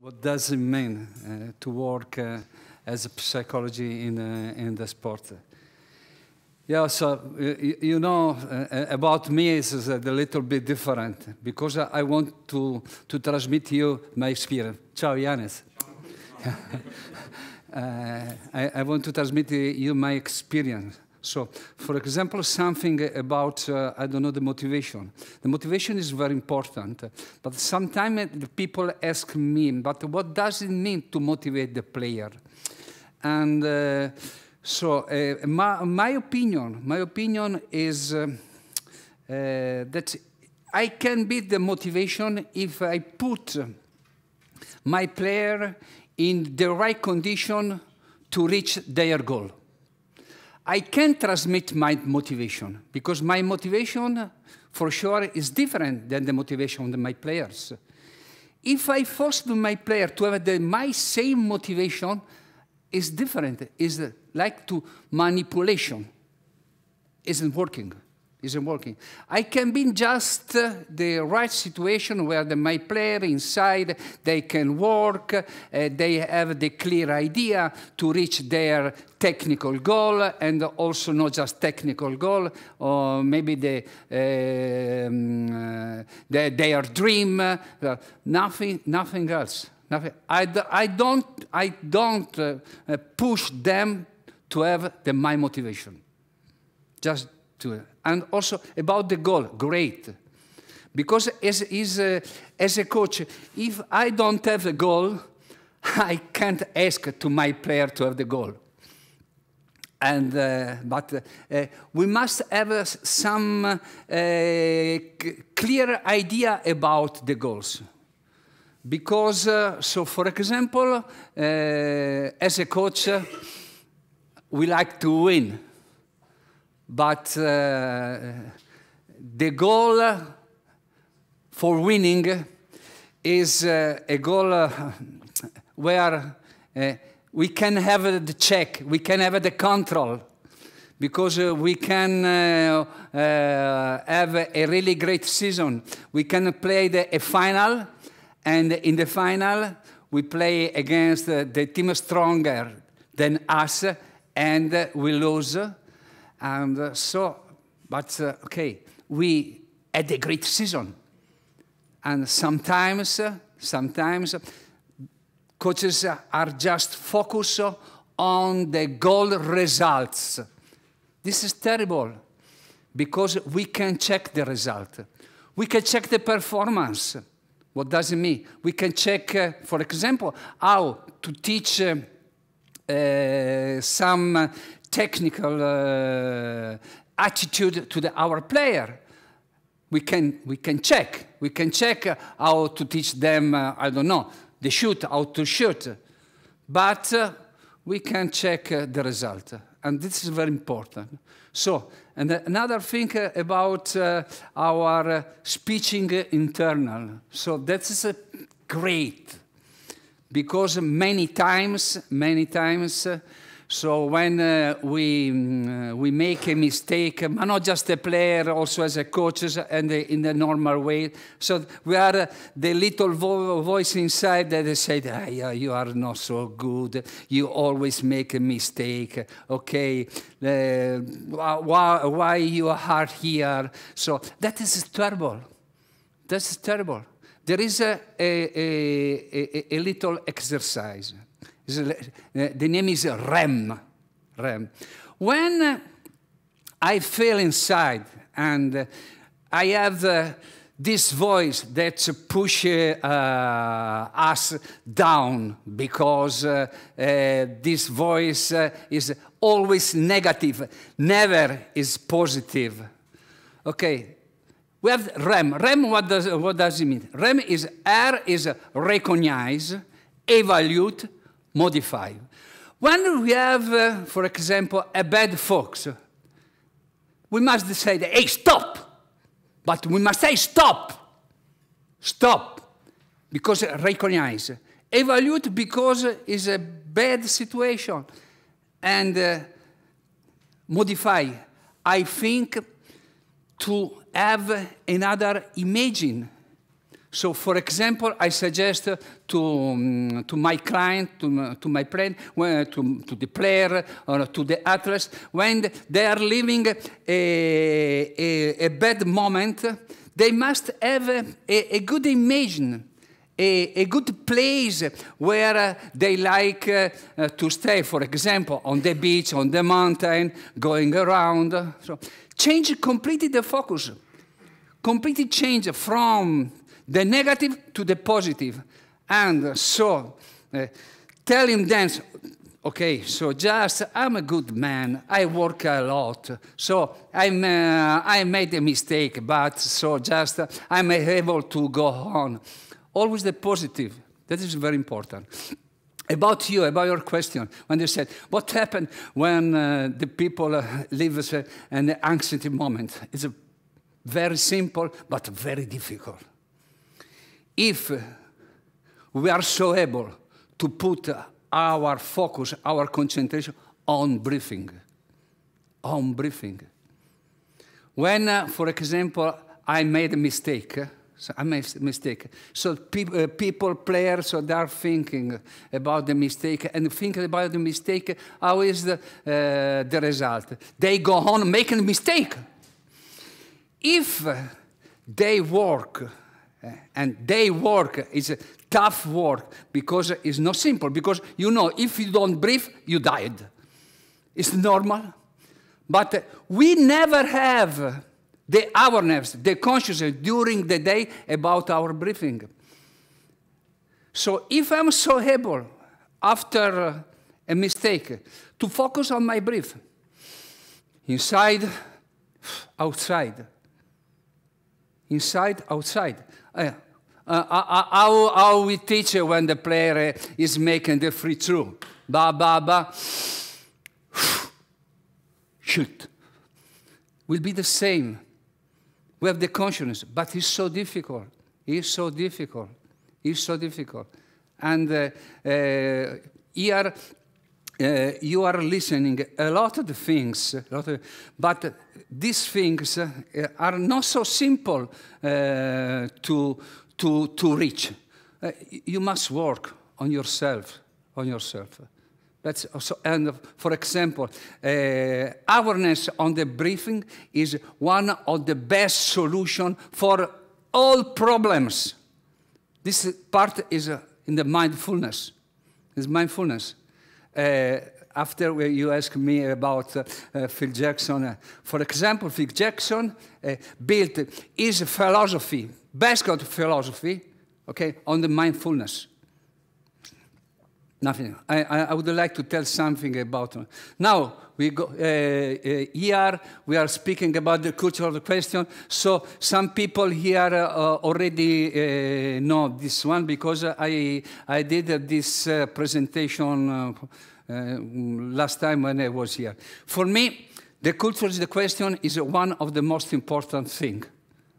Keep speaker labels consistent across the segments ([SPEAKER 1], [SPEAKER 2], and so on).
[SPEAKER 1] What does it mean to work as a psychology in the sport? Yeah, so you know about me is a little bit different because I want to transmit you my experience. Ciao, Yanis. I want to transmit you my experience. So, for example, something about, I don't know, the motivation. The motivation is very important, but sometimes the people ask me, but what does it mean to motivate the player? And my opinion is that I can beat the motivation if I put my player in the right condition to reach their goal. I can transmit my motivation because my motivation, for sure, is different than the motivation of my players. If I force my player to have my same motivation, it's different. It's like to manipulation. Isn't working. I can be in just the right situation where my player inside, they can work, they have the clear idea to reach their technical goal, and also not just technical goal, or maybe their dream, nothing else. I don't push them to have my motivation. Just and also about the goal, great. Because as a coach, if I don't have a goal, I can't ask to my player to have the goal. And but we must have some clear idea about the goals. Because, so for example, as a coach, we like to win. But the goal for winning is a goal where we can have the check, we can have the control, because we can have a really great season. We can play a final, and in the final we play against the team stronger than us, and we lose. And okay, we had a great season. And sometimes coaches are just focused on the goal results. This is terrible, because we can check the result. We can check the performance. What does it mean? We can check, for example, how to teach some technical attitude to our player. We can check how to teach them, I don't know, how to shoot. But we can check the result. And this is very important. So, and another thing about our speaking internal. So that is great. Because many times, so when we make a mistake, but not just a player, also as a coaches and in the normal way. So we are the little voice inside that said, yeah, you are not so good. You always make a mistake. Okay, why you are here? So that is terrible. That's terrible. There is a little exercise. The name is REM. When I feel inside and I have this voice that pushes us down, because this voice is always negative, never is positive. Okay, we have REM. REM, what does it mean? REM is R is recognize, evaluate, modify. When we have, for example, a bad fox, we must say, hey, stop! But we must say, stop! Stop! Because recognize. Evaluate, because it's a bad situation. And modify. I think to have another imaging. So, for example, I suggest to my client, to my player, to the player or to the athletes, when they are living a bad moment, they must have a good image, a good place where they like to stay. For example, on the beach, on the mountain, going around. So, change completely the focus. Completely change from the negative to the positive. And so, tell him then, okay, so just, I'm a good man, I work a lot, so I made a mistake, but so just, I'm able to go on. Always the positive, that is very important. About you, about your question, when you said, what happened when the people live an anxiety moment? It's a very simple, but very difficult. If we are so able to put our focus, our concentration on breathing, When, for example, I made a mistake, so people, players, so they are thinking about the mistake, and thinking about the mistake, how is the result? They go on making a mistake. If they work, and they work is tough work, because it's not simple, because you know, if you don't breathe, you died. It's normal. But we never have the awareness, the consciousness during the day about our breathing. So if I'm so able, after a mistake, to focus on my breath, inside, outside, inside, outside. How we teach when the player is making the free throw. Ba, ba, ba. Shoot. Will be the same. We have the consciousness, but it's so difficult. It's so difficult. It's so difficult. And here, you are listening a lot of the things, but these things are not so simple to reach. You must work on yourself, That's also, and for example, awareness on the breathing is one of the best solutions for all problems. This part is in the mindfulness. It's mindfulness. After you asked me about Phil Jackson, for example, Phil Jackson built his philosophy, basic philosophy, okay, on the mindfulness. Nothing. I would like to tell something about it. Now, we go, here we are speaking about the culture of the question. So some people here already know this one, because I did this presentation last time when I was here. For me, the culture of the question is one of the most important things.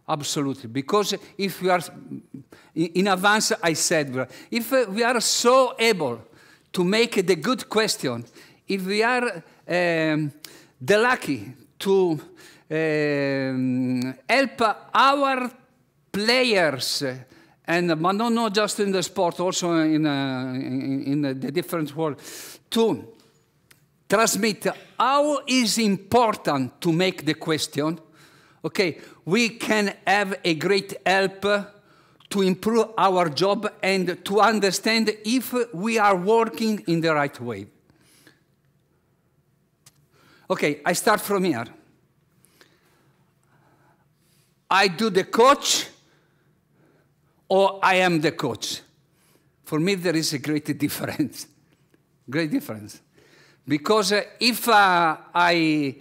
[SPEAKER 1] Absolutely. Because if we are, in advance I said, if we are so able to make the good question, if we are the lucky to help our players, and but not just in the sport, also in the different world, to transmit how is important to make the question, okay, we can have a great help to improve our job and to understand if we are working in the right way. Okay, I start from here. I do the coach, or I am the coach. For me, there is a great difference. Great difference. Because if I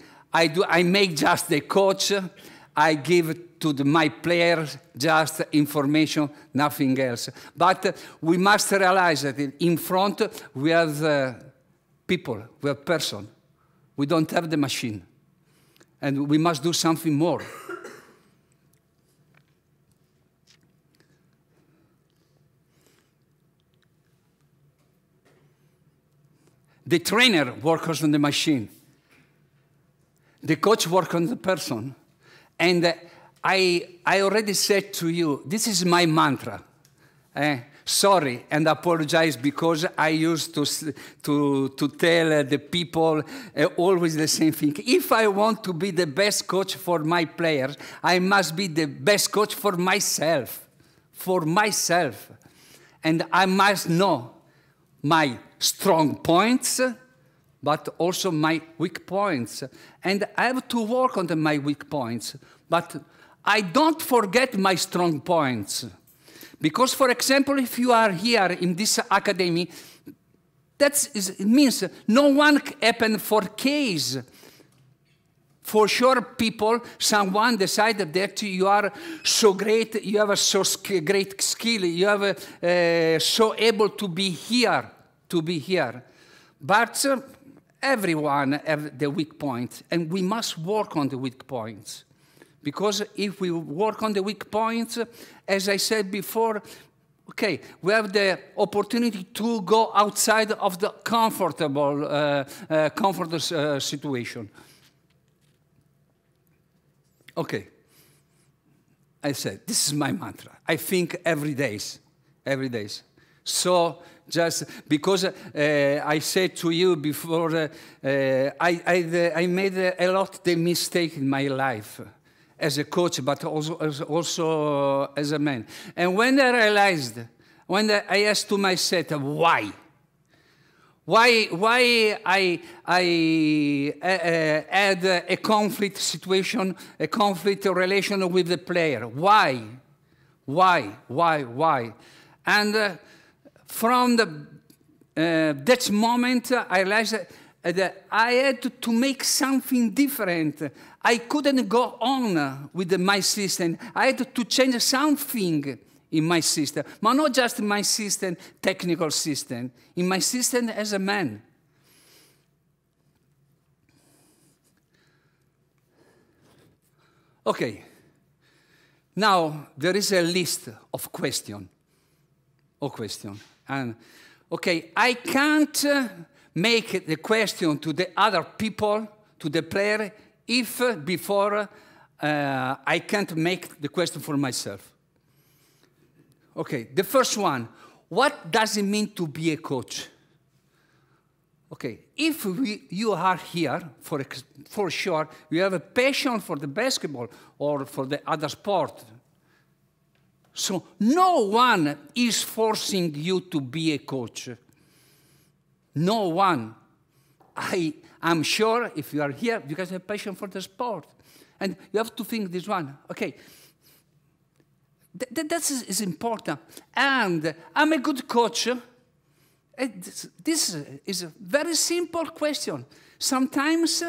[SPEAKER 1] make just the coach, I give to my players just information, nothing else. But we must realize that in front we have people, we have person. We don't have the machine. And we must do something more. The trainer works on the machine. The coach works on the person. And I already said to you, this is my mantra. Sorry, and apologize because I used to tell the people always the same thing. If I want to be the best coach for my players, I must be the best coach for myself. And I must know my strong points, but also my weak points. And I have to work on my weak points. But I don't forget my strong points. Because, for example, if you are here in this academy, it means no one happened for case. For sure, someone decided that you are so great, you have a so great skill, you have so able to be here, But everyone has the weak point, and we must work on the weak points. Because if we work on the weak points, as I said before, okay, we have the opportunity to go outside of the comfortable situation. Okay, I said, this is my mantra. I think every day. So just because I said to you before, I made a lot of mistakes in my life. As a coach, but also as a man. And when I realized, when I asked to myself, why I had a conflict situation, a conflict relation with the player? Why? And from that moment, I realized that I had to make something different. I couldn't go on with my system. I had to change something in my system, but not just in my system, technical system, in my system as a man. Okay, now there is a list of questions. And okay, I can't make the question to the other people, to the player, if before I can't make the question for myself. Okay, the first one, what does it mean to be a coach? Okay, if you are here, for sure, you have a passion for the basketball or for the other sport. So no one is forcing you to be a coach. No one. I'm sure if you are here because you have passion for the sport. And you have to think this one. Okay, that is important. And I'm a good coach. This is a very simple question. Sometimes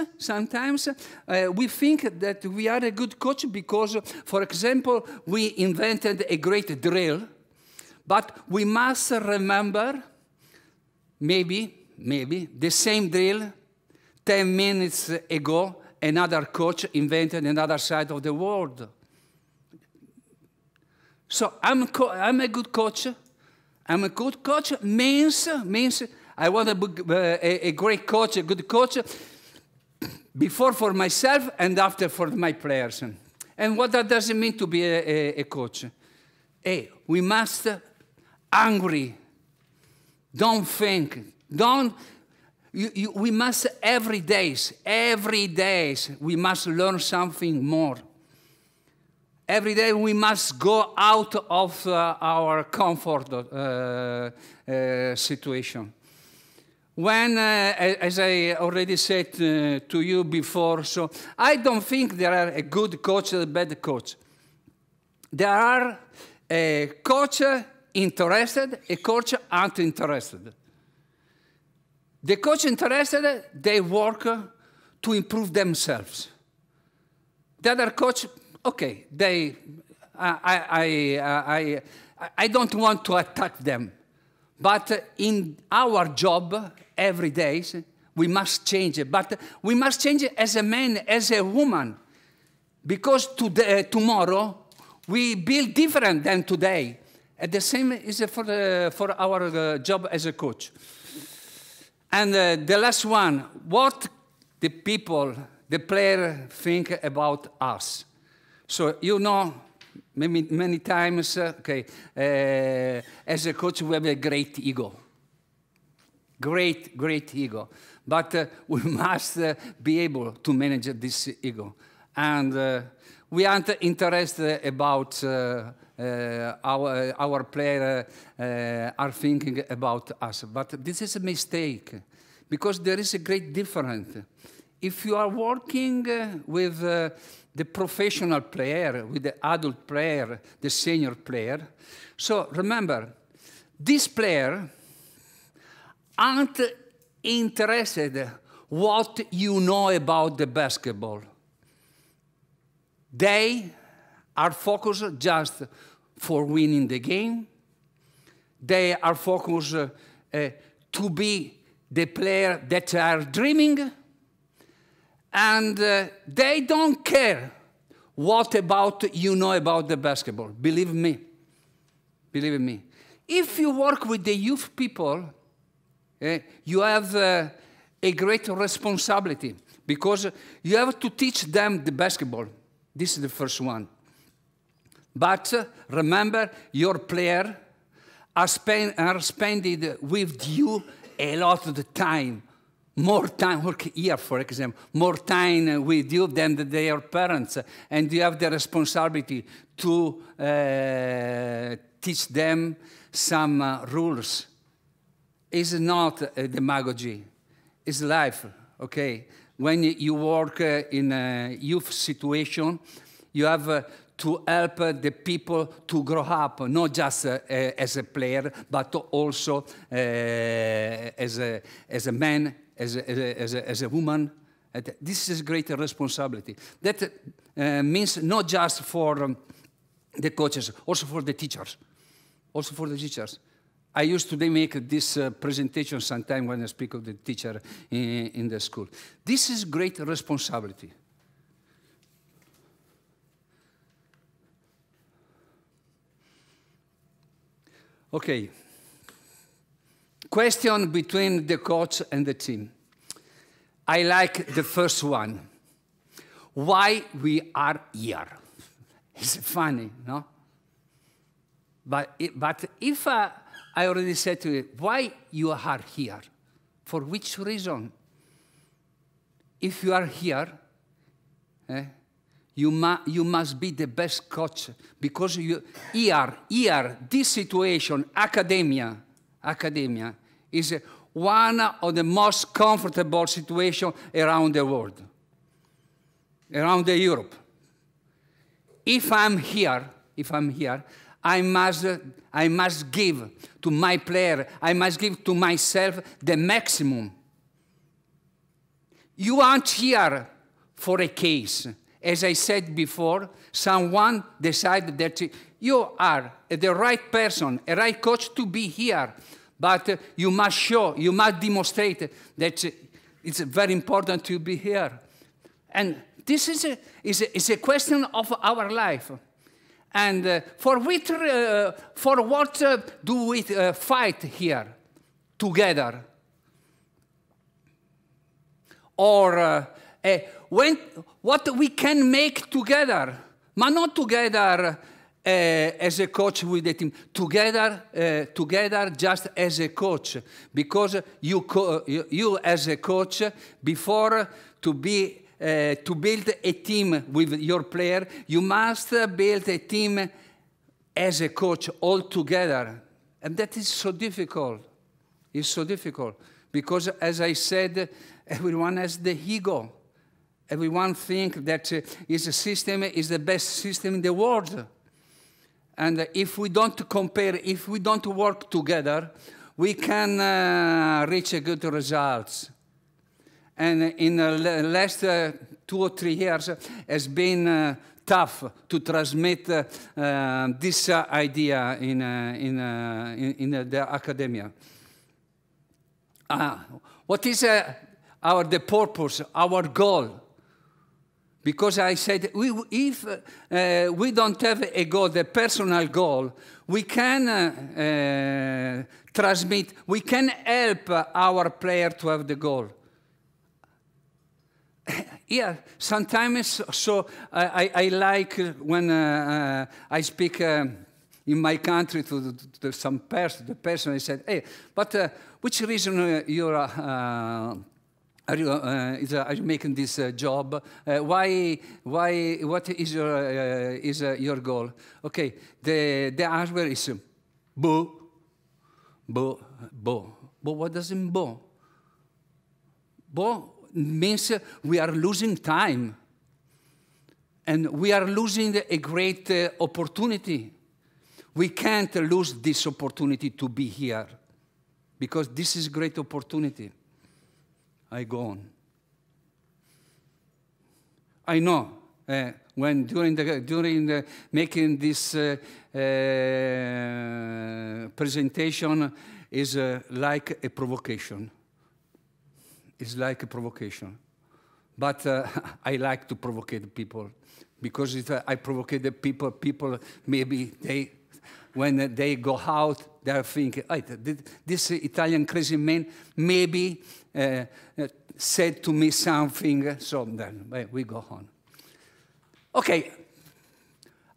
[SPEAKER 1] we think that we are a good coach because, for example, we invented a great drill. But we must remember, maybe, the same drill 10 minutes ago, another coach invented another side of the world. So I'm a good coach. I'm a good coach means I want to be a great coach, a good coach, before for myself and after for my players. And what that does it mean to be a coach? Hey, we must hungry. Don't think. We must every day, we must learn something more. Every day we must go out of our comfort situation. When, as I already said to you before, so I don't think there are a good coach and a bad coach. There are a coach interested, a coach uninterested. The coach interested, they work to improve themselves. The other coach, okay, I don't want to attack them. But in our job, every day, we must change it. But we must change it as a man, as a woman. Because tomorrow, we build different than today. And the same is for our job as a coach. And the last one, what the people, the player think about us. So you know, many times, okay, as a coach, we have a great ego. Great ego. But we must be able to manage this ego. And we aren't interested about our player are thinking about us. But this is a mistake, because there is a great difference. If you are working with the professional player, with the adult player, the senior player, so remember, this player aren't interested what you know about the basketball. They are focused just for winning the game. They are focused to be the player that they are dreaming. And they don't care what about you know about the basketball. Believe me. Believe me. If you work with the youth people, you have a great responsibility, because you have to teach them the basketball. This is the first one. But remember, your player are spending with you a lot of the time. More time, work here, for example, more time with you than their parents. And you have the responsibility to teach them some rules. It's not demagogy, it's life, okay? When you work in a youth situation, you have to help the people to grow up, not just as a player, but also as a man, as a woman. This is a great responsibility. That means not just for the coaches, also for the teachers. Also for the teachers. I used to make this presentation sometime when I speak of the teacher in the school. This is great responsibility. Okay. Question between the coach and the team. I like the first one. Why we are here? It's funny, no? But if I already said to you, why you are here? For which reason? If you are here, you must be the best coach, because here, this situation, academia is one of the most comfortable situations around the world, around Europe. If I'm here, I must give to my player, I must give to myself the maximum. You aren't here for a case. As I said before, someone decided that you are the right person, a right coach to be here. But you must show, you must demonstrate that it's very important to be here. And this is a question of our life. And for what do we fight here together? Or what we can make together, but not together as a coach with the team, together just as a coach, because you as a coach, before to build a team with your player, you must build a team as a coach all together. And that is so difficult. It's so difficult. Because, as I said, everyone has the ego. Everyone thinks that his system is the best system in the world. And if we don't compare, if we don't work together, we can reach good results. And in the last 2 or 3 years, has been tough to transmit this idea in the academia. What is the purpose, our goal? Because I said, if we don't have a goal, the personal goal, we can transmit, we can help our player to have the goal. Yeah, sometimes, so I like when I speak in my country to some person, the person I said, hey, but which reason are you making this job? What is your goal? Okay, the answer is boo, boo, boo. But what does it mean boo? Boo means we are losing time. And we are losing a great opportunity. We can't lose this opportunity to be here, because this is a great opportunity. I go on. I know when during making this presentation is like a provocation. It's like a provocation. But I like to provoke people, because if I provoke the people maybe when they go out, they are thinking, oh, this Italian crazy man maybe said to me something, so then we go on. Okay,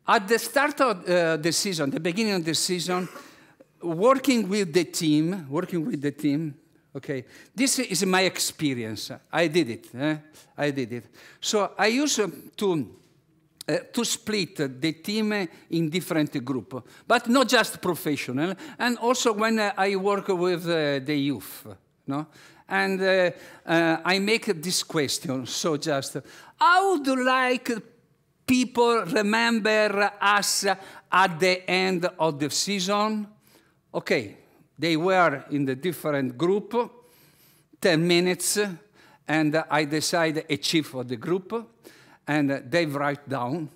[SPEAKER 1] at the start of the season, the beginning of the season, working with the team, okay, this is my experience. I did it. So I used to split the team in different groups, but not just professional, and also when I work with the youth, no? And I make this question, so just, how do like people remember us at the end of the season? Okay, they were in the different group, 10 minutes, and I decide a chief of the group, and they write down,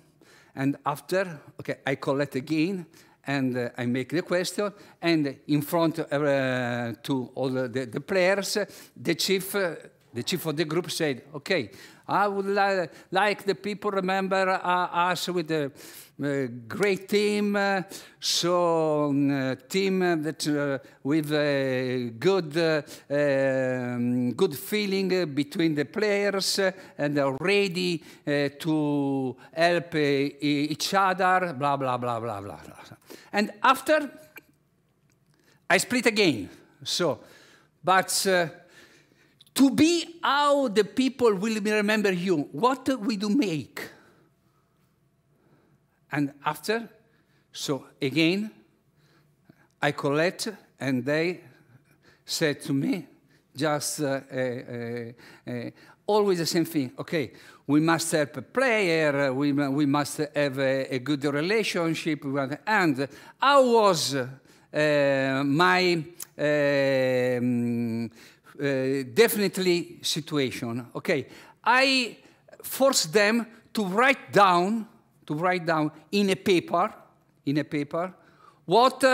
[SPEAKER 1] and after, okay, I collect again, and I make the question, and in front to all the players, the chief of the group said, okay, I would like the people remember us with a great team, team that with a good feeling between the players and are ready to help each other, blah, blah, blah, blah, blah. And after, I split again. So, but to be how the people will remember you, what we do make? And after, so again, I collect, and they said to me, just always the same thing. Okay, we must help a player, we must have a good relationship, and how was my definitely situation? Okay, I forced them to write down in a paper what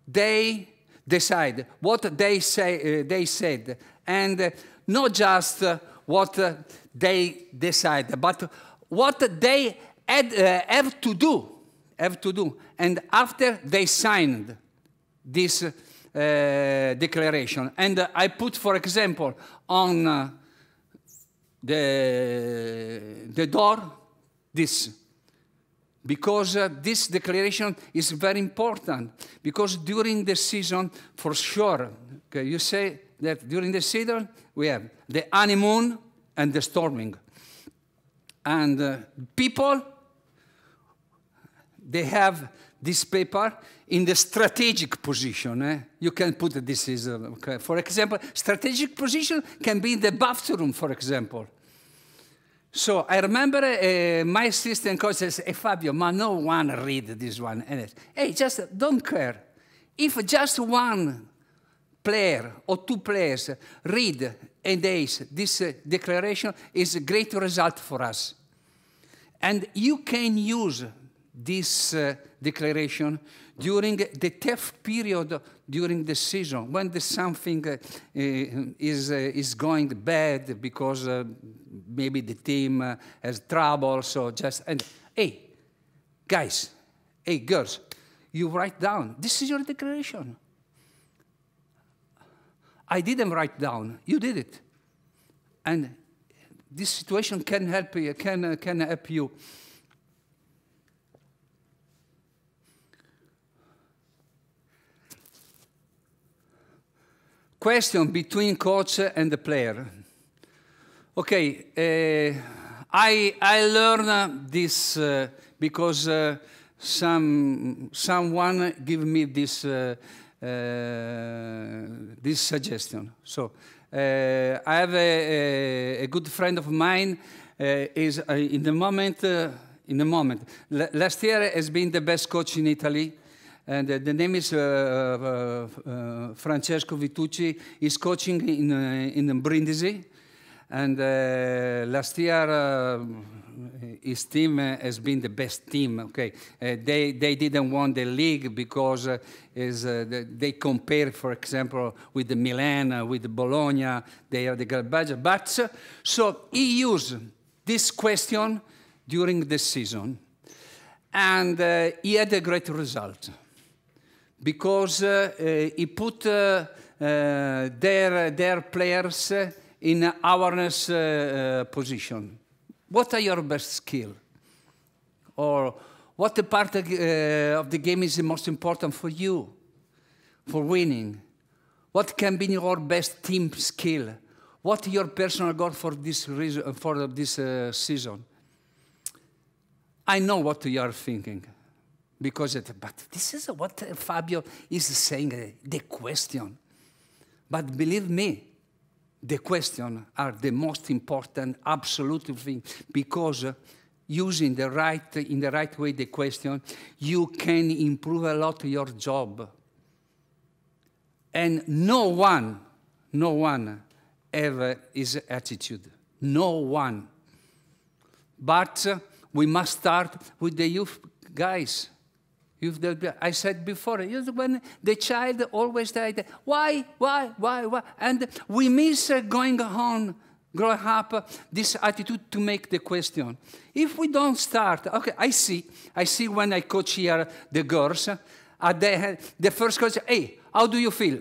[SPEAKER 1] they decide, what they said, and not just what they decide, but what they have to do. And after they signed this declaration, and I put, for example, on the door this. Because this declaration is very important. Because during the season, for sure, okay, you say that during the season, we have the honeymoon and the storming. And people, they have this paper in the strategic position. You can put this is, okay. For example, strategic position can be in the bathroom, for example. So I remember my assistant coach says, hey, Fabio, no one read this one. And hey, just don't care. If just one player or two players read a days this declaration, is a great result for us. And you can use this declaration during the tough period during the season, when something is going bad because maybe the team has trouble. So just, and hey, guys, hey, girls, you write down, this is your declaration. I didn't write down, you did it. And this situation can help you. Can help you. Question between coach and the player. Okay, I learned this because someone gave me this this suggestion. So I have a good friend of mine is in the moment. Last year has been the best coach in Italy. And the name is Francesco Vitucci. He's coaching in Brindisi. And last year, his team has been the best team. Okay, they didn't win the league because they compare, for example, with the Milan, with the Bologna. They are the good budget. But so he used this question during the season, and he had a great result. Because he put their players in awareness position. What are your best skills? Or what part of the game is the most important for you, for winning? What can be your best team skill? What your personal goal for this reason, for this season? I know what you are thinking. But this is what Fabio is saying, the question. But believe me, the questions are the most important, absolute thing, because using in the right way the question, you can improve a lot your job. And no one ever is attitude. No one. But we must start with the youth guys. I said before, when the child always died, why? And we miss growing up this attitude to make the question. If we don't start, okay, I see when I coach here the girls, the first question, hey, how do you feel?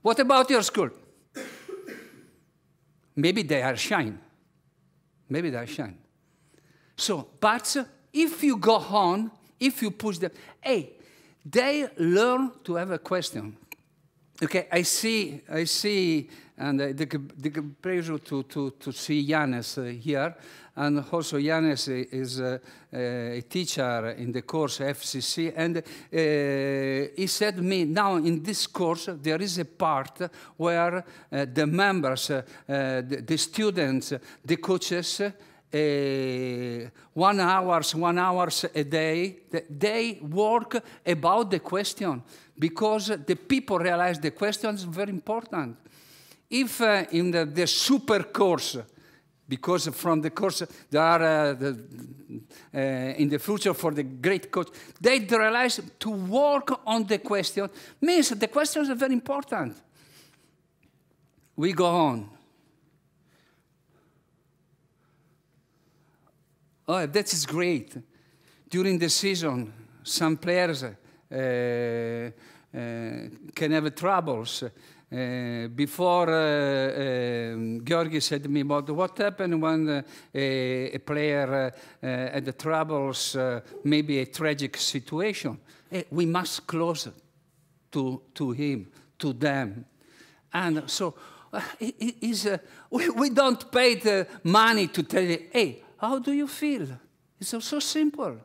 [SPEAKER 1] What about your school? Maybe they are shy. So, but if you go on, if you push them, hey, they learn to have a question. Okay, I see, and the pleasure to see Yannis here, and also Yannis is a teacher in the course FCC, and he said to me, now in this course there is a part where the members, the students, the coaches, 1 hour a day, they work about the question, because the people realize the question is very important. If in the super course, because from the course there are in the future for the great coach, they realize to work on the question means the questions are very important. We go on. Oh, that is great. During the season, some players can have troubles. Before, Georgi said to me about what happened when a player had the troubles, maybe a tragic situation. We must close to him, to them. And so we don't pay the money to tell you, hey, how do you feel? It's so simple.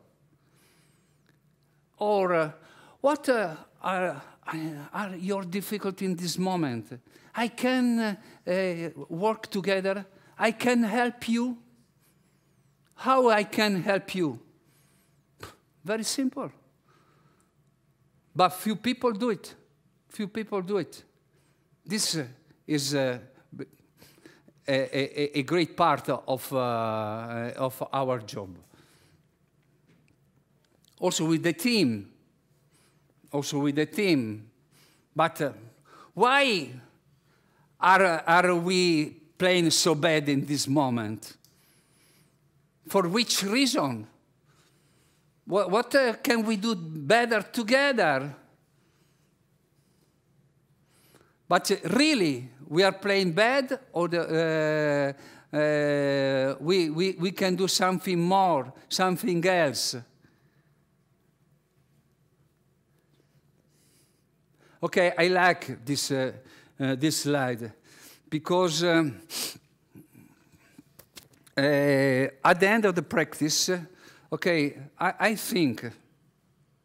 [SPEAKER 1] Or what are your difficulties in this moment? I can work together. I can help you. How I can help you? Very simple. But few people do it. This is a great part of our job. Also with the team. But why are we playing so bad in this moment? For which reason? What can we do better together? But really, we are playing bad, or we can do something more, something else. Okay, I like this this slide because at the end of the practice, okay, I think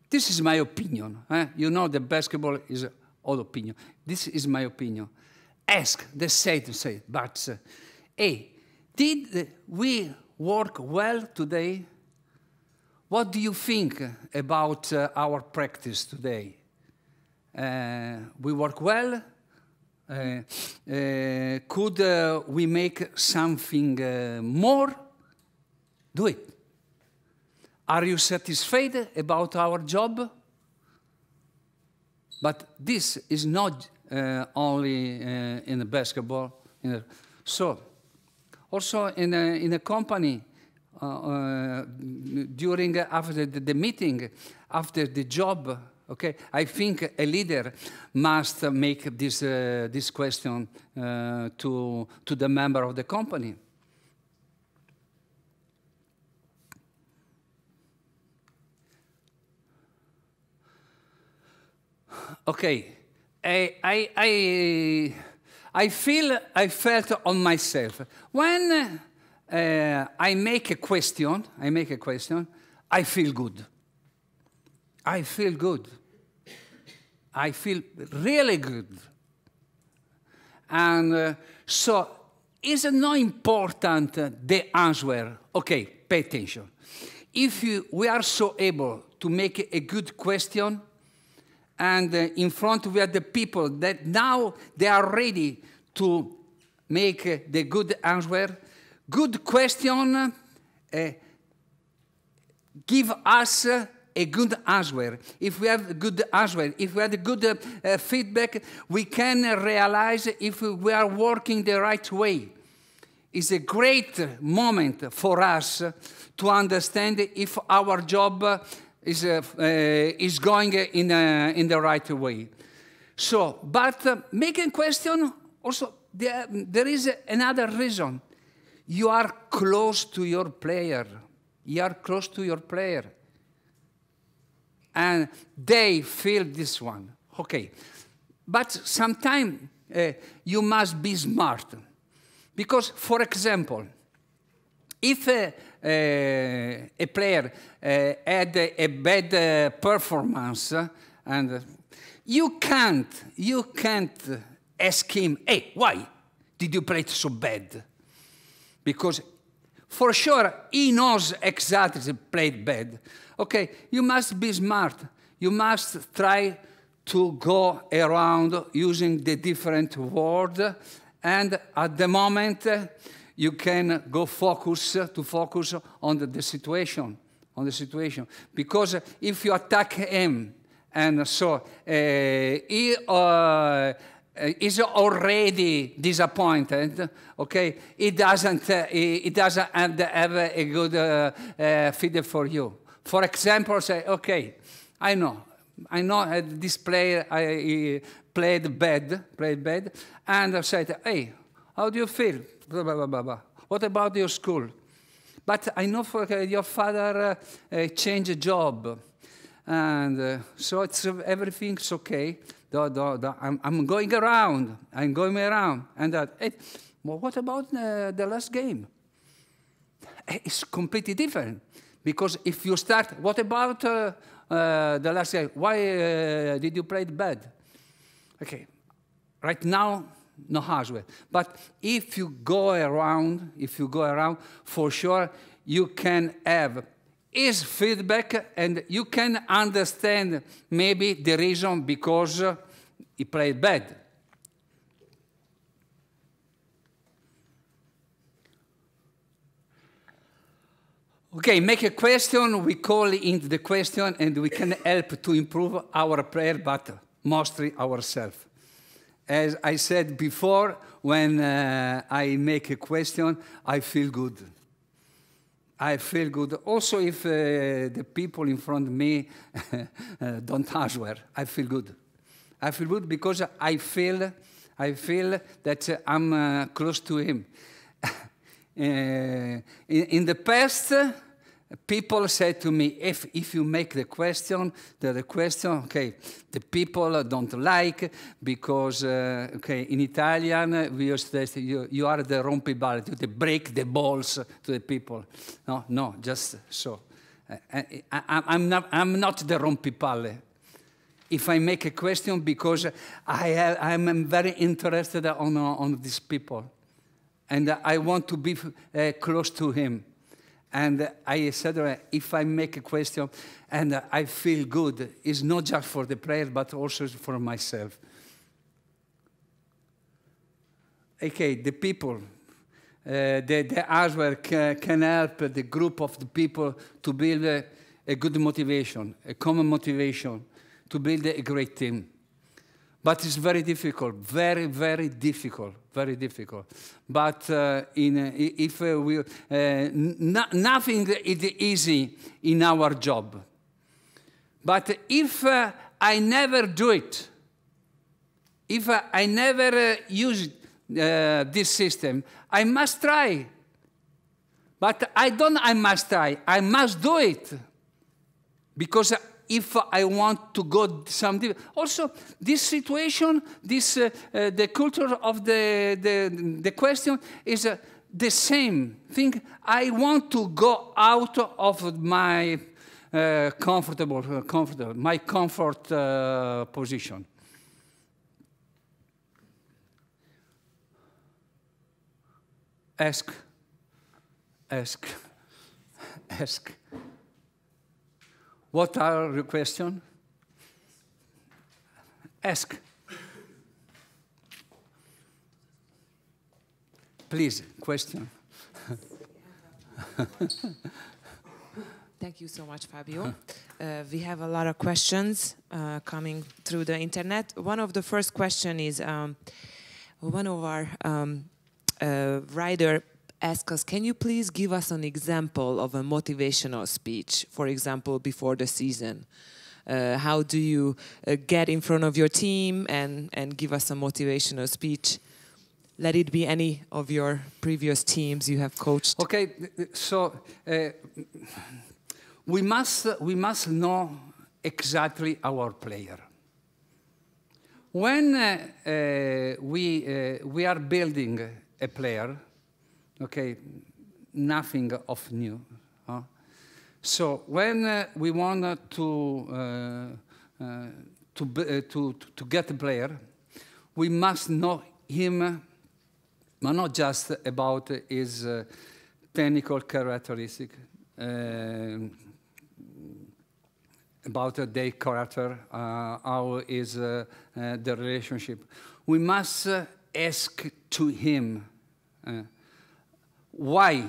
[SPEAKER 1] this is my opinion. You know, the basketball is all opinion. This is my opinion. Ask the say, but hey, did we work well today? What do you think about our practice today? We work well? Could we make something more? Do it. Are you satisfied about our job? But this is not only in the basketball. So, also in a company, during after the meeting, after the job. Okay, I think a leader must make this question to the member of the company. Okay, I felt on myself when I make a question. I feel good. I feel good. I feel really good. And so, is it not important the answer? Okay, pay attention. If we are so able to make a good question, and in front we have the people that now they are ready to make the good answer, good question give us a good answer. If we have a good answer, if we have a good feedback, we can realize if we are working the right way. It's a great moment for us to understand if our job is going in the right way. So, but making question also, there is another reason. You are close to your player. You are close to your player. And they feel this one. Okay. But sometimes you must be smart. Because, for example, if a player had a bad performance, and you can't ask him, hey, why did you play so bad? Because for sure he knows exactly he played bad. Okay, you must be smart. You must try to go around using the different words, and at the moment you can go focus on the situation, Because if you attack him, and so he is already disappointed. Okay, he doesn't have a good feedback for you. For example, say, okay, I know this player played bad, and I said, hey, how do you feel? Blah, blah, blah, blah. What about your school? But I know for your father changed job, and so everything's okay. I'm going around, and that. Hey, well, what about the last game? It's completely different, because if you start, what about the last game? Why did you play bad? Okay, right now, no hardware. But if you go around, for sure you can have his feedback, and you can understand maybe the reason because he played bad. Okay, make a question, we call into the question, and we can help to improve our prayer, but mostly ourselves. As I said before, when I make a question, I feel good. I feel good. Also, if the people in front of me don't answer, I feel good. I feel good because I feel I feel that I'm close to him. In the past, people said to me, if you make the question, okay, the people don't like, because, okay, in Italian, we used to say, you are the rompiballe, you break the balls to the people. No, just so. I'm not the rompipalle. If I make a question, because I'm very interested on these people, and I want to be close to him. And I said, if I make a question and I feel good, it's not just for the player, but also for myself. Okay, the people, the hardware can help the group of the people to build a good motivation, a common motivation, to build a great team. But it's very difficult, very, very difficult, very difficult. But nothing is easy in our job. But if I never do it, if I never use this system, I must try. But I must try, I must do it. Because if I want to go something. Also, this situation, the culture of the question is the same thing. I want to go out of my comfort position. Ask. What are your questions? Ask. Please, question.
[SPEAKER 2] Thank you so much, Fabio. We have a lot of questions coming through the internet. One of the first question is, one of our writer ask us, can you please give us an example of a motivational speech, for example, before the season? How do you get in front of your team and give us a motivational speech? Let it be any of your previous teams you have coached.
[SPEAKER 1] Okay, so we must know exactly our player. When we are building a player, okay, nothing of new. So when we want to get a player, we must know him, but not just about his technical characteristic, about their character, how is the relationship. We must ask to him. Why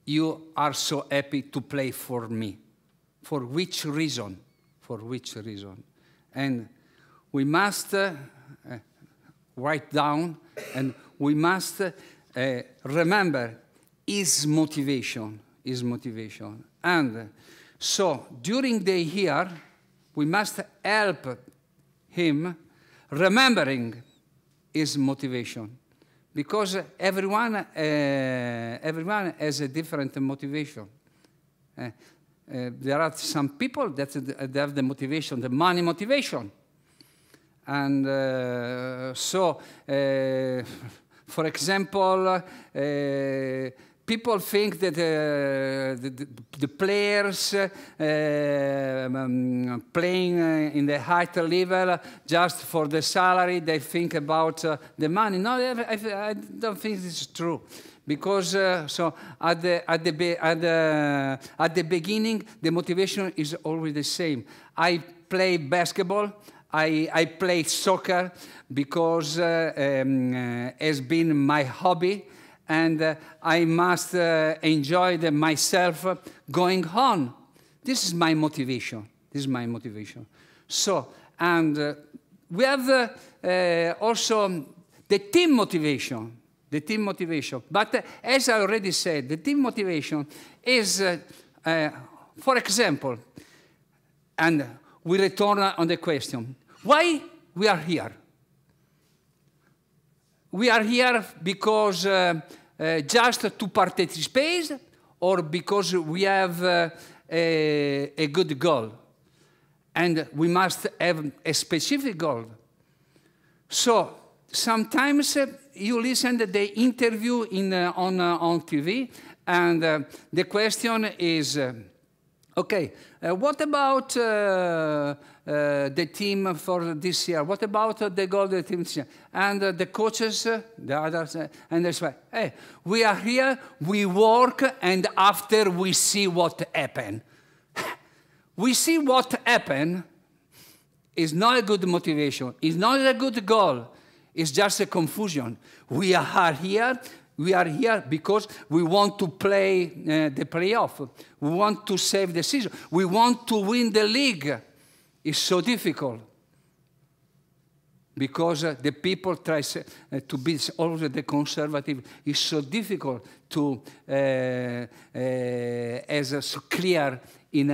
[SPEAKER 1] you are so happy to play for me? For which reason? For which reason? And we must write down, and we must remember his motivation. His motivation. And so during the year, we must help him remembering his motivation. Because everyone has a different motivation. There are some people that have the motivation, the money motivation. And for example, people think that the players playing in the higher level just for the salary, they think about the money. No, I don't think this is true. Because so at the beginning, the motivation is always the same. I play basketball. I play soccer because it's been my hobby. And I must enjoy myself going on. This is my motivation. This is my motivation. So, and we have also the team motivation. The team motivation. But as I already said, the team motivation is, for example, and we return on the question, why we are here. We are here because just to participate, or because we have a good goal. And we must have a specific goal. So sometimes you listen to the interview on TV, and the question is, okay, what about the team for this year? What about the goal of the team this year? And the coaches, the others, and they say, hey, we are here, we work, and after we see what happens. We see what happens is not a good motivation. It's not a good goal. It's just a confusion. We are here. We are here because we want to play the playoff. We want to save the season. We want to win the league. It's so difficult because the people try to be always the conservative. It's so difficult to as so clear in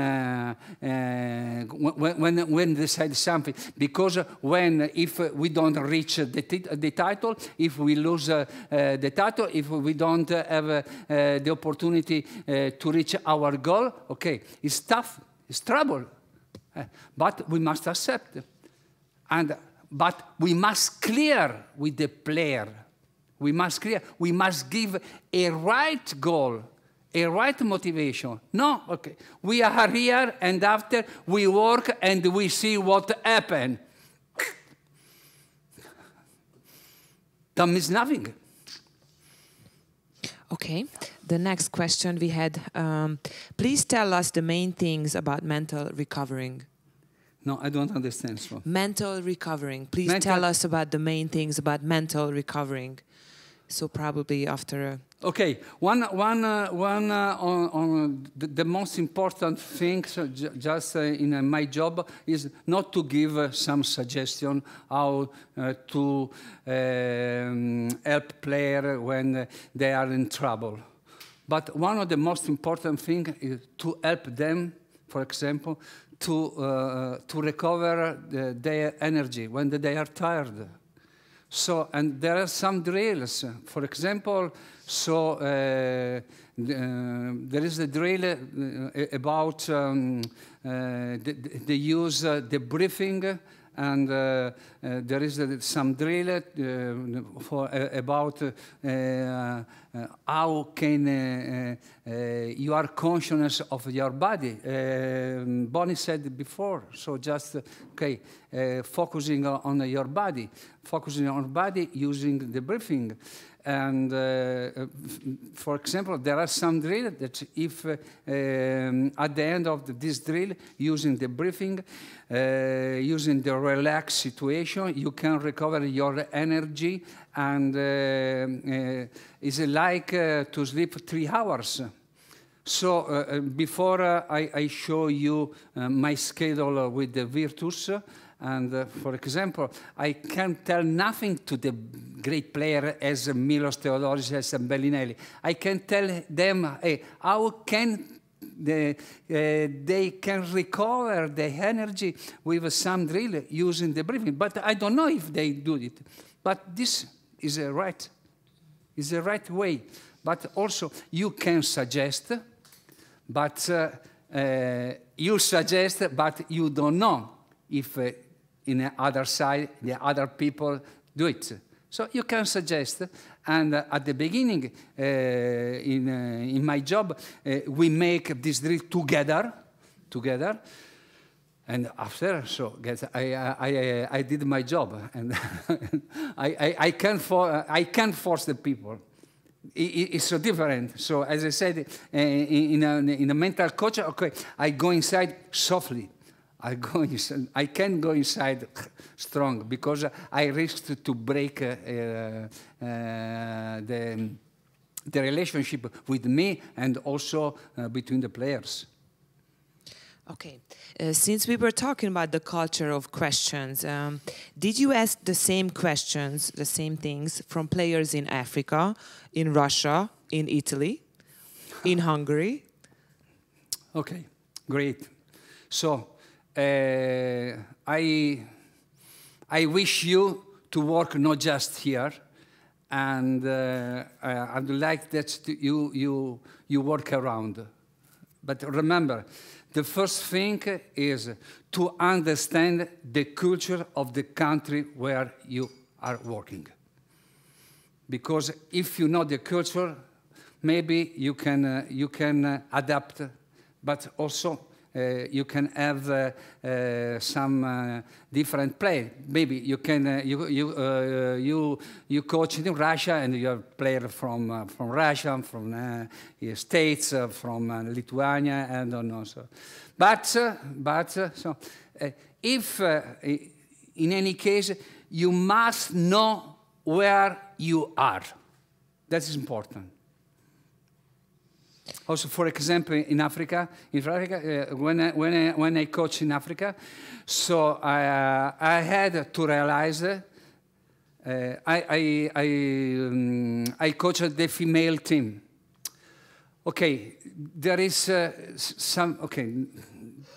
[SPEAKER 1] when decide something, because if we don't reach the title, if we lose the title, if we don't have the opportunity to reach our goal, okay, it's tough, it's trouble, but we must accept, but we must clear with the player. We must clear. We must give a right goal. A right motivation. No, okay. We are here, and after we work and we see what happens. That means nothing.
[SPEAKER 2] Okay. The next question we had, please tell us the main things about mental recovering.
[SPEAKER 1] No, I don't understand. So.
[SPEAKER 2] Mental recovering. Please tell us about the main things about mental recovering. So probably after
[SPEAKER 1] okay, one on the most important thing, just in my job, is not to give some suggestion how to help player when they are in trouble. But one of the most important things is to help them, for example, to recover their energy when they are tired. So, and there are some drills. For example, so there is a drill about they use the breathing, and there is some drill for about how can you are conscious of your body. Bonnie said before, so just okay, focusing on your body, using the breathing. And for example, there are some drills that if at the end of this drill, using the breathing, using the relaxed situation, you can recover your energy, and it's like to sleep 3 hours. So before I show you my schedule with the Virtus, and for example, I can tell nothing to the great player as Milos Theodoris, as Bellinelli. I can tell them how can they can recover the energy with some drill using the breathing. But I don't know if they do it. But this is the right way. But also you can suggest, but you suggest, but you don't know if in the other side, the other people do it. So you can suggest, and at the beginning, in my job, we make this drill together, and after, so I did my job, and I can't force the people. It's so different. So as I said, in a mental coach, okay, I go inside softly. I can't go inside strong because I risk to break the relationship with me and also between the players.
[SPEAKER 2] Okay. Since we were talking about the culture of questions, did you ask the same questions, the same things from players in Africa, in Russia, in Italy, in Hungary?
[SPEAKER 1] Okay, great. So I I wish you to work not just here, and I would like that you work around. But remember, the first thing is to understand the culture of the country where you are working. Because if you know the culture, maybe you can adapt, but also you can have some different play. Maybe you can you coach in Russia and you're a player from Russia, from States, from Lithuania, and I don't know. So, if in any case you must know where you are. That is important. Also, for example, in Africa, when I coach in Africa, so I had to realize I coached the female team. Okay, there is some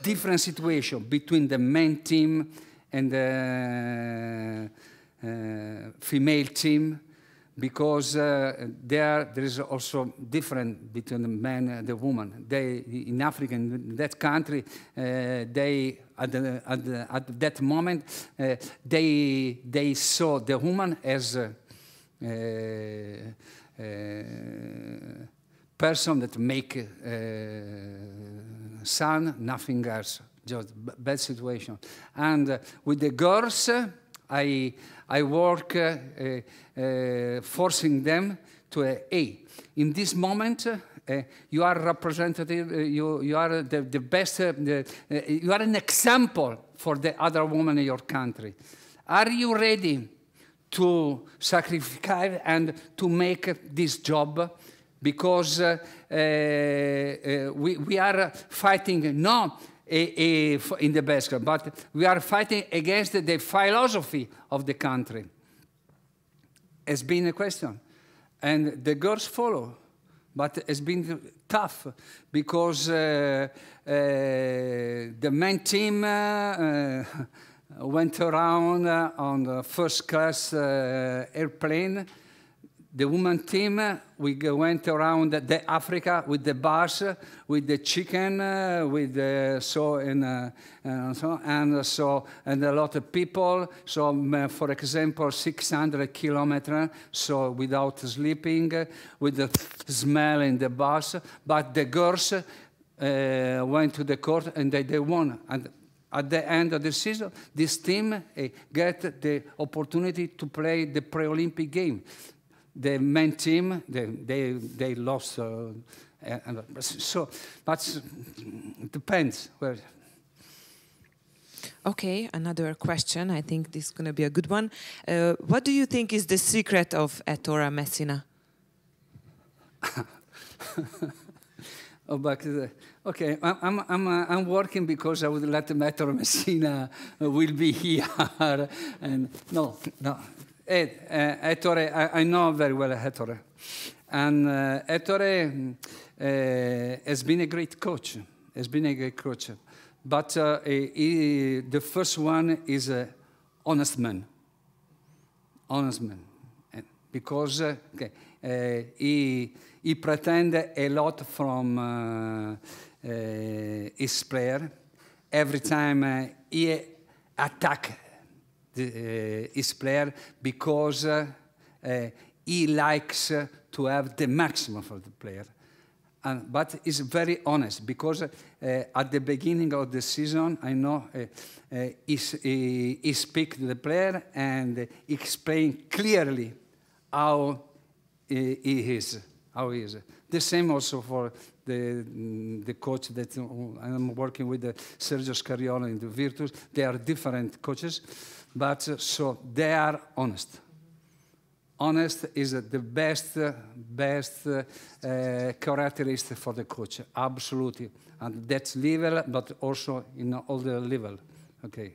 [SPEAKER 1] different situation between the men team and the female team, because there is also different between the man and the woman. They in Africa, in that country, they at that moment they saw the woman as a person that make son, nothing else, just bad situation. And with the girls, I work forcing them to in this moment you are representative, you are the best, you are an example for the other women in your country. Are you ready to sacrifice and to make this job? Because we are fighting not in the basket, but we are fighting against the philosophy of the country. It's been a question. And the girls follow. But it's been tough because the men team went around on the first class airplane. The women team, we went around the Africa with the bus, with the chicken, with the and a lot of people. So, for example, 600 kilometers, so without sleeping, with the smell in the bus. But the girls went to the court and they won. And at the end of the season, this team get the opportunity to play the pre-Olympic game. The men team, they lost. So, but it depends. Where.
[SPEAKER 2] Okay, another question. I think this is going to be a good one. What do you think is the secret of Ettore Messina?
[SPEAKER 1] Okay, I'm working because I would let Ettore Messina will be here, and no. Ettore, I know very well Ettore. And Ettore has been a great coach. But the first one is an honest man. Because he pretends a lot from his player. Every time he attacks his player because he likes to have the maximum for the player. But he's very honest because at the beginning of the season, I know he speaks to the player and explains clearly how he is. The same also for the coach that I'm working with, Sergio Scariolo in the Virtus. They are different coaches. But so they are honest. Honest is the best characteristic for the coach, absolutely. And that's level, but also in all the level. Okay.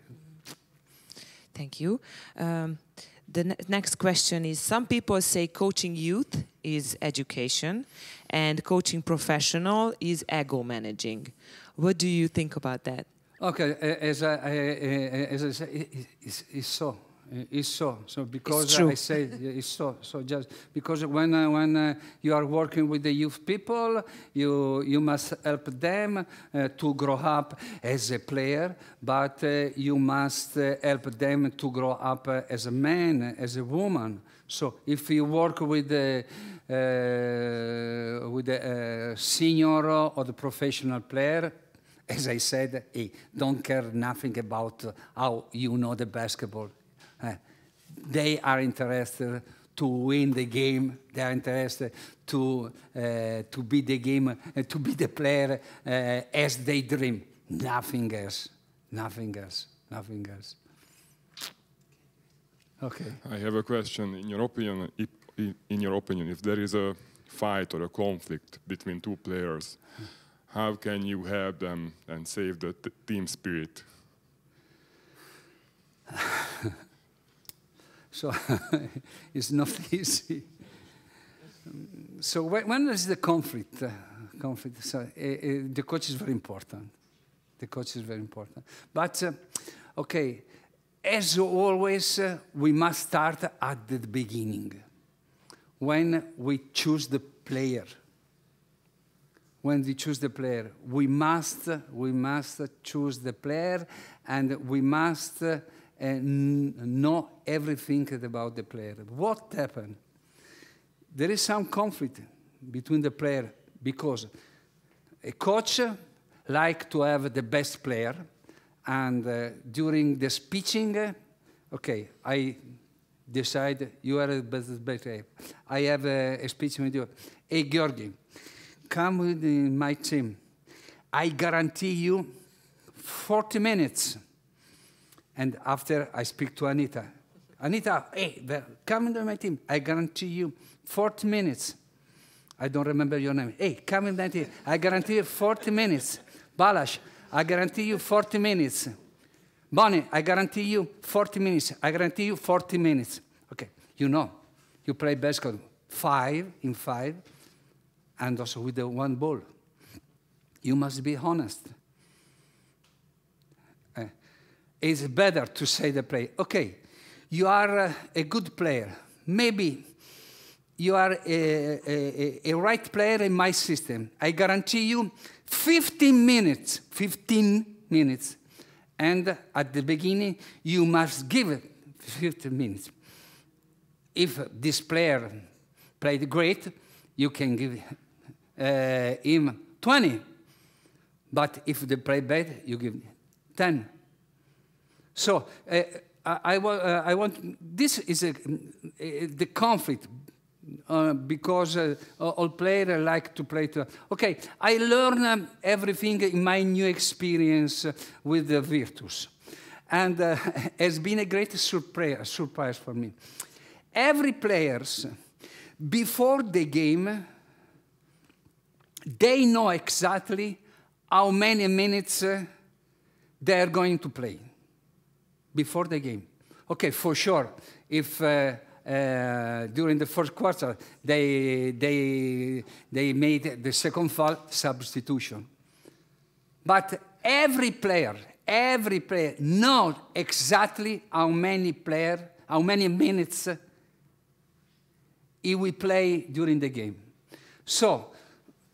[SPEAKER 2] Thank you. The next question is, some people say coaching youth is education and coaching professional is ego managing. What do you think about that?
[SPEAKER 1] Okay, as I say, it's so. It's so because
[SPEAKER 2] It's true.
[SPEAKER 1] I say it's so just because when you are working with the youth people, you must help them to grow up as a player, but you must help them to grow up as a man, as a woman. So if you work with the senior or the professional player, as I said, hey, don't care nothing about how you know the basketball. They are interested to win the game. They are interested to be the game, to be the player as they dream. Nothing else. Nothing else. Nothing else. Okay.
[SPEAKER 3] I have a question. In your opinion, if there is a fight or a conflict between two players, how can you help them and save the team spirit?
[SPEAKER 1] So it's not easy. So when there's the conflict, so, the coach is very important. The coach is very important. But, okay, as always, we must start at the beginning, when we choose the player. When we choose the player, we must choose the player, and we must know everything about the player. What happened? There is some conflict between the player because a coach likes to have the best player, and during the speeching, okay, I decide you are the best player. I have a speech with you. Hey, Georgi, come with my team. I guarantee you 40 minutes. And after I speak to Anita, Anita, hey, come into my team. I guarantee you 40 minutes. I don't remember your name. Hey, come in my team. I guarantee you 40 minutes. Balash, I guarantee you 40 minutes. Bonnie, I guarantee you 40 minutes. I guarantee you 40 minutes. Okay, you know, you play basketball 5 in 5, and also with the one ball. You must be honest. It's better to say the player, okay, you are a good player. Maybe you are a right player in my system. I guarantee you 15 minutes. And at the beginning, you must give it 15 minutes. If this player played great, you can give him 20. But if they play bad, you give 10. So I want. This is the conflict because all players like to play. Okay, I learn everything in my new experience with the Virtus, and has been a great surprise for me. Every players before the game, they know exactly how many minutes they are going to play. Before the game. Okay, for sure, if during the first quarter they made the second foul, substitution. But every player knows exactly how many minutes he will play during the game. So,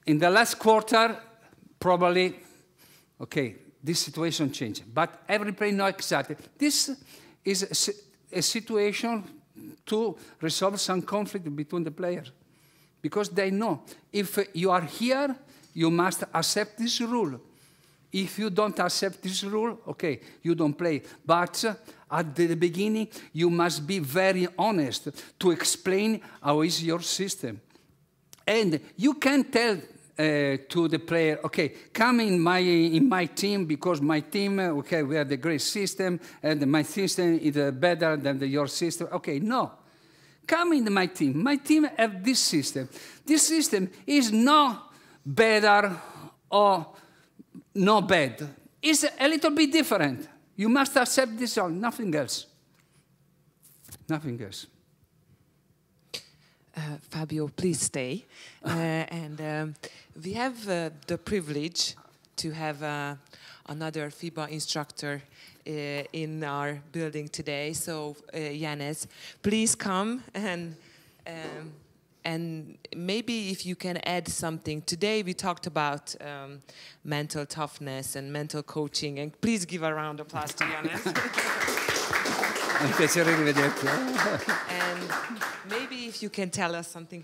[SPEAKER 1] in the last quarter, probably, okay, this situation changed, but every player knows exactly. This is a situation to resolve some conflict between the players, because they know if you are here, you must accept this rule. If you don't accept this rule, okay, you don't play. But at the beginning, you must be very honest to explain how is your system, and you can tell to the player, okay, come in my team because my team, okay, we have a great system and my system is better than your system. Okay, no. Come in my team. My team have this system. This system is not better or not bad. It's a little bit different. You must accept this or nothing else. Nothing else.
[SPEAKER 2] Fabio, please stay. And we have the privilege to have another FIBA instructor in our building today. So, Yanez, please come and maybe if you can add something. Today we talked about mental toughness and mental coaching, and please give a round of applause to Yanez. And maybe if you can tell us something,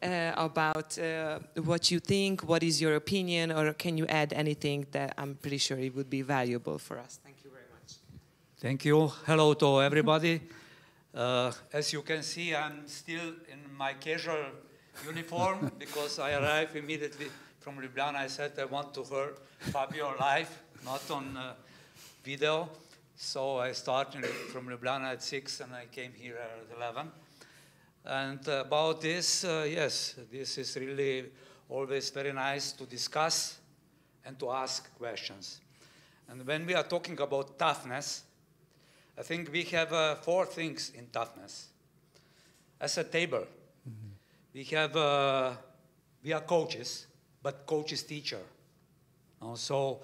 [SPEAKER 2] about what you think, what is your opinion, or can you add anything that I'm pretty sure it would be valuable for us. Thank you very much.
[SPEAKER 4] Thank you. Hello to everybody. As you can see, I'm still in my casual uniform because I arrived immediately from Ljubljana. I said I want to hear Fabio live, not on video. So I started from Ljubljana at 6 and I came here at 11. And about this, yes, this is really always very nice to discuss and to ask questions. And when we are talking about toughness, I think we have 4 things in toughness. As a table, we are coaches, but coach is teacher. So,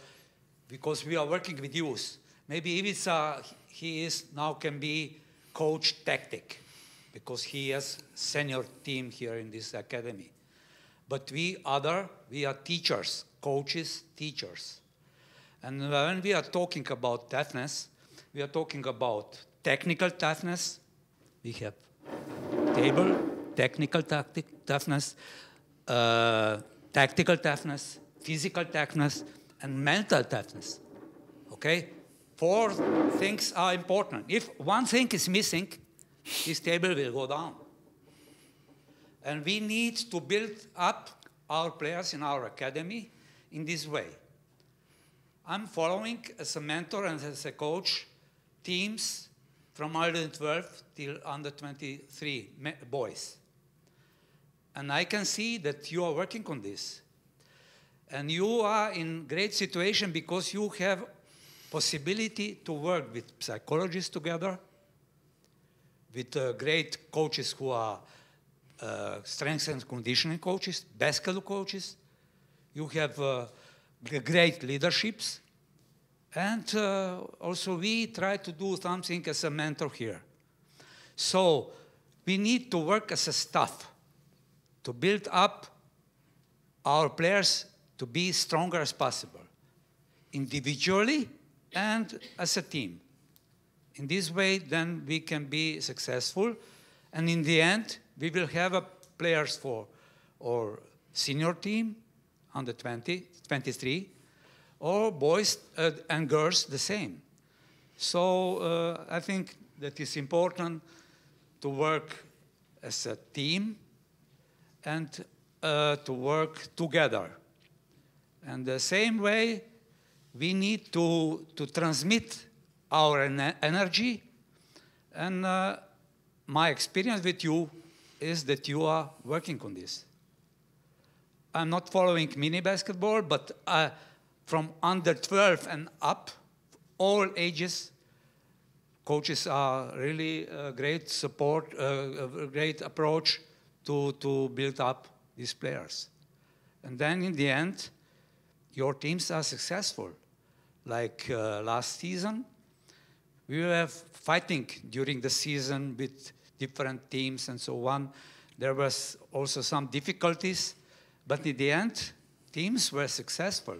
[SPEAKER 4] because we are working with youth, maybe Ivica, he can be coach tactic, because he has senior team here in this academy. But we are teachers, coaches, teachers. And when we are talking about toughness, we are talking about technical toughness. We have table, technical toughness, tactical toughness, physical toughness, and mental toughness. Okay? 4 things are important. If one thing is missing, this table will go down. And we need to build up our players in our academy in this way. I'm following as a mentor and as a coach teams from under 12 till under 23 boys. And I can see that you are working on this. And you are in great situation because you have possibility to work with psychologists together, with great coaches who are strength and conditioning coaches, basketball coaches. You have great leaderships. And also we try to do something as a mentor here. So we need to work as a staff to build up our players to be stronger as possible, individually and as a team. In this way, then we can be successful. And in the end, we will have players for our senior team, under 20, 23, or boys and girls the same. So I think that it's important to work as a team and to work together. And the same way, we need to transmit our energy. And my experience with you is that you are working on this. I'm not following mini basketball, but from under 12 and up, all ages, coaches are really a great support, a great approach to build up these players. And then in the end, your teams are successful. Like last season, we were fighting during the season with different teams and so on. There was also some difficulties, but in the end, teams were successful.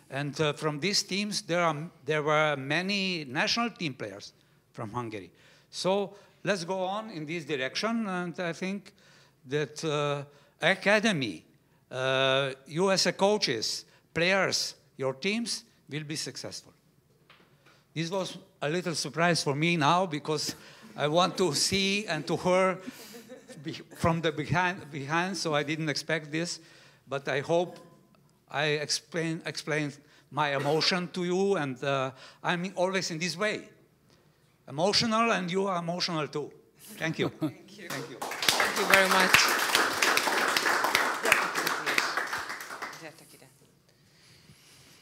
[SPEAKER 4] And from these teams, there were many national team players from Hungary. So let's go on in this direction, and I think that academy, you as a coaches, players, your teams will be successful. This was a little surprise for me now because I want to see and to hear from the behind, so I didn't expect this. But I hope I explained my emotion to you, and I'm always in this way. Emotional, and you are emotional too. Thank you.
[SPEAKER 2] Thank you.
[SPEAKER 4] Thank you.
[SPEAKER 2] Thank you very much.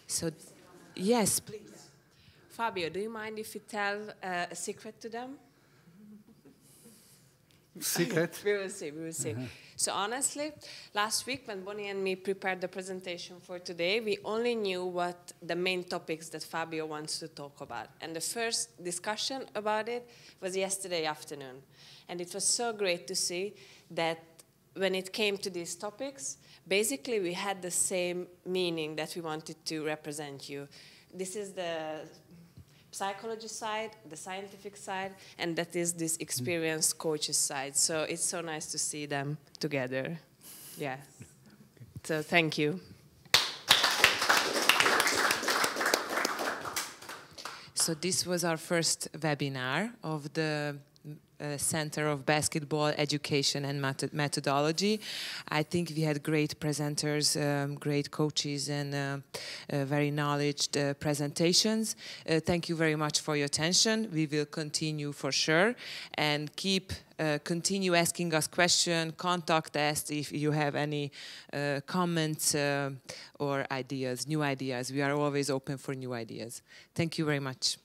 [SPEAKER 2] So, yes, please.
[SPEAKER 5] Fabio, do you mind if you tell a secret to them?
[SPEAKER 1] Secret?
[SPEAKER 5] We will see, we will see. So honestly, last week when Bonnie and me prepared the presentation for today, we only knew what the main topics that Fabio wants to talk about. And the first discussion about it was yesterday afternoon. And it was so great to see that when it came to these topics, basically we had the same meaning that we wanted to represent you. This is the psychology side, the scientific side, and that is this experienced coaches side. So it's so nice to see them together. Yeah. So thank you.
[SPEAKER 2] So this was our first webinar of the Center of Basketball Education and Methodology. I think we had great presenters, great coaches, and very knowledgeable presentations. Thank you very much for your attention. We will continue for sure, and continue asking us questions. Contact us if you have any comments or ideas, new ideas. We are always open for new ideas. Thank you very much.